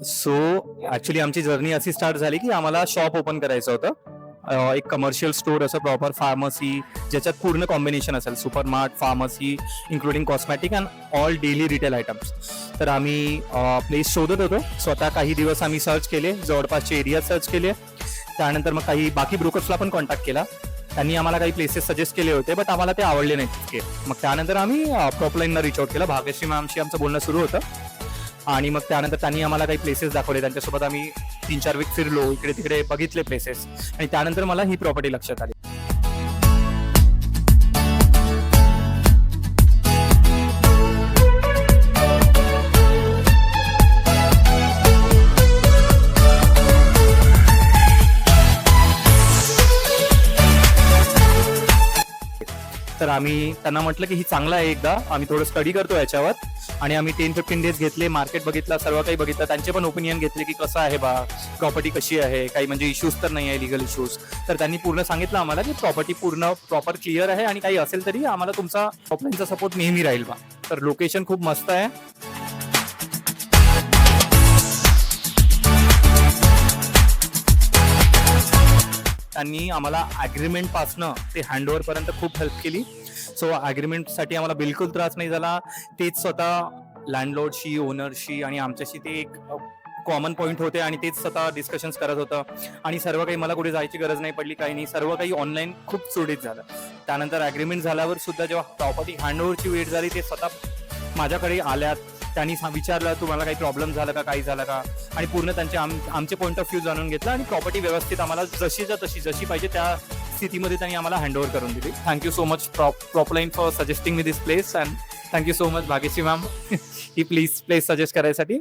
So actually आमची journey अशी start झाली की आम्हाला शॉप ओपन करायचं होतं. एक कमर्शियल स्टोअर असं प्रॉपर फार्मसी ज्याच्यात पूर्ण कॉम्बिनेशन असेल super mart pharmacy including cosmetic and all daily retail items. तर आम्ही प्लेस शोधत होतो. स्वतः काही दिवस आम्ही सर्च केले, जवळपासचे एरिया सर्च केले. त्यानंतर मग काही बाकी ब्रोकर्सला पण कॉन्टॅक्ट केला. त्यांनी आम्हाला काही प्लेसेस सजेस्ट केले होते बट आम्हाला ते आवडले नाहीत तितके. मग त्यानंतर आम्ही प्रॉपलाईनला रिच आउट केलं. भाग्यश्री मॅमशी आमचं बोलणं सुरू होतं आणि मग त्यानंतर त्यांनी आम्हाला काही प्लेसेस दाखवले. त्यांच्यासोबत आम्ही 3-4 वीक फिरलो, इकडे तिकडे बघितले प्लेसेस आणि त्यानंतर मला ही प्रॉपर्टी लक्षात आली. तर आम्ही त्यांना म्हटलं की ही चांगलं आहे, एकदा आम्ही थोडं स्टडी करतो याच्यावर. आणि आम्ही 10-15 डेज घेतले, मार्केट बघितलं, सर्व काही बघितलं, त्यांचे पण ओपिनियन घेतले की कसं आहे बा, प्रॉपर्टी कशी आहे, काही म्हणजे इश्यूज तर नाही आहे, लिगल इश्यूज. तर त्यांनी पूर्ण सांगितलं आम्हाला की प्रॉपर्टी पूर्ण प्रॉपर क्लिअर आहे आणि काही असेल तरी आम्हाला तुमचा ऑफलाईनचा सपोर्ट नेहमी राहील बा. तर लोकेशन खूप मस्त आहे. त्यांनी आम्हाला ॲग्रीमेंट पासनं ते हँडओव्हर पर्यंत खूप हेल्प केली. सो ॲग्रीमेंटसाठी आम्हाला बिलकुल त्रास नाही झाला. तेच स्वतः लँडलॉर्डशी, ओनरशी आणि आमच्याशी ते एक कॉमन पॉईंट होते आणि तेच स्वतः डिस्कशन्स करत होतं. आणि सर्व काही मला कुठे जायची गरज नाही पडली, काही नाही. सर्व काही ऑनलाईन खूप सुरळीत झालं. त्यानंतर ॲग्रीमेंट झाल्यावर सुद्धा जेव्हा प्रॉपर्टी हँडओव्हरची वेट झाली ते स्वतः माझ्याकडे आल्यात. त्यांनी विचारलं तुम्हाला काही प्रॉब्लेम झाला का, काही झालं का, आणि पूर्ण त्यांचे आमचे पॉईंट ऑफ व्ह्यू जाणून घेतलं आणि प्रॉपर्टी व्यवस्थित आम्हाला जशी पाहिजे त्या स्थितीमध्ये त्यांनी आम्हाला हँडओव्हर करून दिली. Thank you so much Propline for suggesting me this place and thank you so much Bhagyashree ma'am ही प्लेस सजेस्ट करायसाठी.